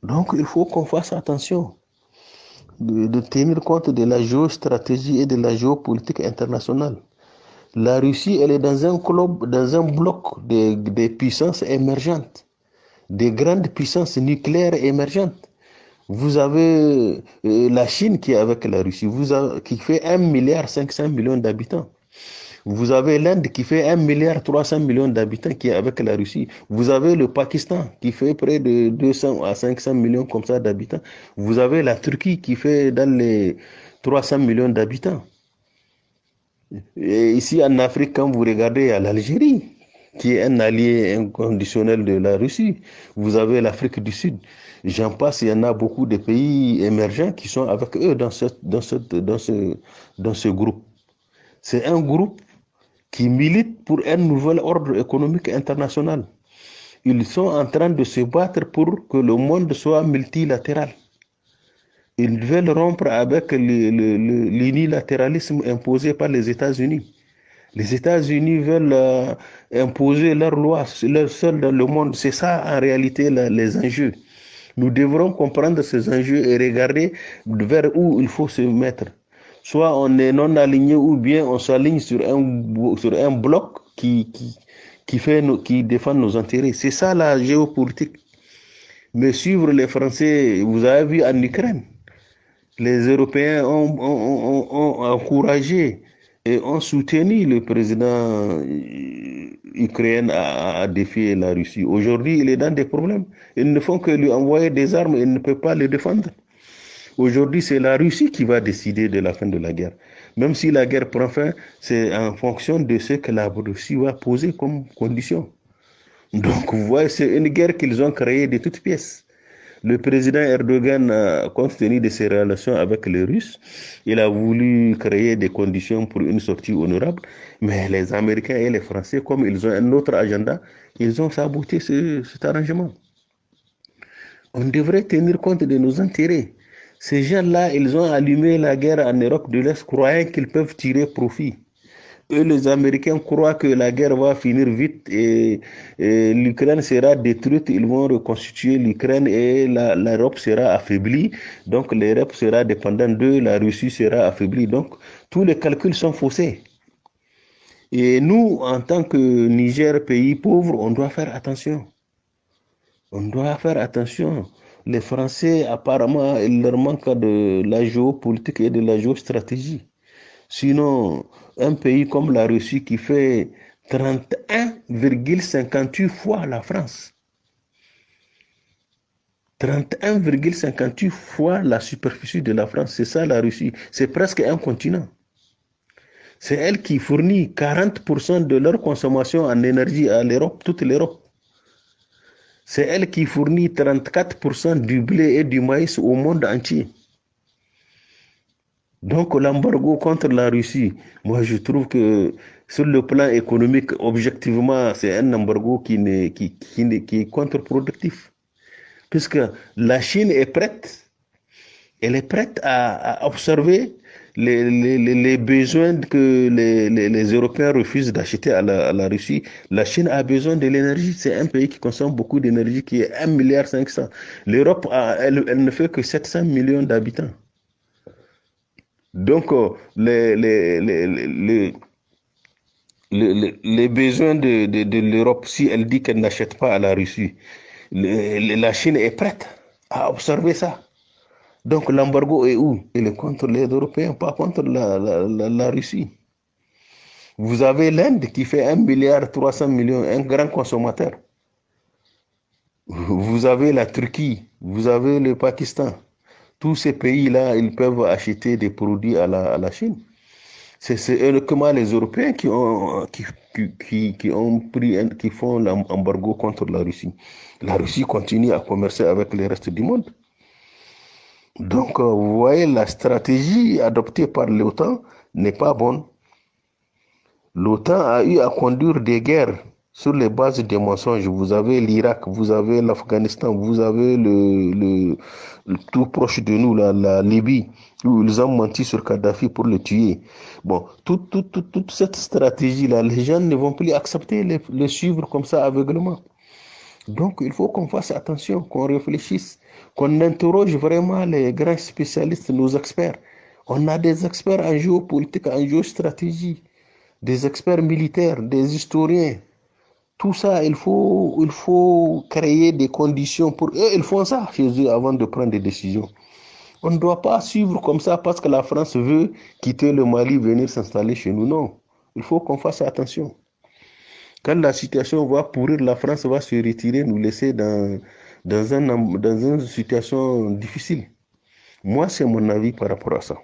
Donc, il faut qu'on fasse attention de tenir compte de la géostratégie et de la géopolitique internationale. La Russie, elle est dans un club, dans un bloc des puissances émergentes, des grandes puissances nucléaires émergentes. Vous avez la Chine qui est avec la Russie, qui fait 1,5 milliard d'habitants. Vous avez l'Inde qui fait 1,3 milliard d'habitants qui est avec la Russie. Vous avez le Pakistan qui fait près de 200 à 500 millions comme ça d'habitants. Vous avez la Turquie qui fait dans les 300 millions d'habitants. Et ici en Afrique, quand vous regardez à l'Algérie, qui est un allié inconditionnel de la Russie, vous avez l'Afrique du Sud. J'en passe, il y en a beaucoup de pays émergents qui sont avec eux dans ce groupe. C'est un groupe qui militent pour un nouvel ordre économique international. Ils sont en train de se battre pour que le monde soit multilatéral. Ils veulent rompre avec l'unilatéralisme imposé par les États-Unis. Les États-Unis veulent imposer leurs lois, leur seul dans le monde. C'est ça en réalité les enjeux. Nous devrons comprendre ces enjeux et regarder vers où il faut se mettre. Soit on est non aligné ou bien on s'aligne sur un bloc qui défend nos intérêts. C'est ça la géopolitique. Mais suivre les Français, vous avez vu en Ukraine, les Européens ont encouragé et ont soutenu le président ukrainien à défier la Russie. Aujourd'hui, il est dans des problèmes. Ils ne font que lui envoyer des armes, il ne peut pas les défendre. Aujourd'hui, c'est la Russie qui va décider de la fin de la guerre. Même si la guerre prend fin, c'est en fonction de ce que la Russie va poser comme condition. Donc, vous voyez, c'est une guerre qu'ils ont créée de toutes pièces. Le président Erdogan, compte tenu de ses relations avec les Russes, il a voulu créer des conditions pour une sortie honorable. Mais les Américains et les Français, comme ils ont un autre agenda, ils ont saboté cet arrangement. On devrait tenir compte de nos intérêts. Ces gens-là, ils ont allumé la guerre en Europe de l'Est, croyant qu'ils peuvent tirer profit. Eux, les Américains croient que la guerre va finir vite et l'Ukraine sera détruite. Ils vont reconstituer l'Ukraine et l'Europe sera affaiblie. Donc l'Europe sera dépendante d'eux, la Russie sera affaiblie. Donc tous les calculs sont faussés. Et nous, en tant que Niger, pays pauvre, on doit faire attention. On doit faire attention. Les Français, apparemment, il leur manque de la géopolitique et de la géostratégie. Sinon, un pays comme la Russie qui fait 31,58 fois la France, 31,58 fois la superficie de la France, c'est ça la Russie. C'est presque un continent. C'est elle qui fournit 40% de leur consommation en énergie à l'Europe, toute l'Europe. C'est elle qui fournit 34% du blé et du maïs au monde entier. Donc l'embargo contre la Russie, moi je trouve que sur le plan économique, objectivement, c'est un embargo qui est contre-productif. Puisque la Chine est prête, elle est prête à observer les besoins que les Européens refusent d'acheter à la Russie. La Chine a besoin de l'énergie. C'est un pays qui consomme beaucoup d'énergie, qui est 1,5 milliard. L'Europe, elle ne fait que 700 millions d'habitants. Donc, les besoins de l'Europe, si elle dit qu'elle n'achète pas à la Russie, la Chine est prête à observer ça. Donc, l'embargo est où? Il est contre les Européens, pas contre la Russie. Vous avez l'Inde qui fait 1,3 milliard, un grand consommateur. Vous avez la Turquie, vous avez le Pakistan. Tous ces pays-là, ils peuvent acheter des produits à la Chine. C'est uniquement les Européens qui font l'embargo contre la Russie. La Russie continue à commercer avec le reste du monde. Donc, vous voyez, la stratégie adoptée par l'OTAN n'est pas bonne. L'OTAN a eu à conduire des guerres sur les bases des mensonges. Vous avez l'Irak, vous avez l'Afghanistan, vous avez le tout proche de nous, la Libye, où ils ont menti sur Kadhafi pour le tuer. Bon, toute cette stratégie-là, les gens ne vont plus accepter le suivre comme ça aveuglement. Donc, il faut qu'on fasse attention, qu'on réfléchisse. qu'on interroge vraiment les grands spécialistes, nos experts. On a des experts en géopolitique, en géostratégie, des experts militaires, des historiens. Tout ça, il faut créer des conditions pour eux. Ils font ça chez eux avant de prendre des décisions. On ne doit pas suivre comme ça parce que la France veut quitter le Mali, venir s'installer chez nous. Non, il faut qu'on fasse attention. Quand la situation va pourrir, la France va se retirer, nous laisser dans une situation difficile. Moi, c'est mon avis par rapport à ça.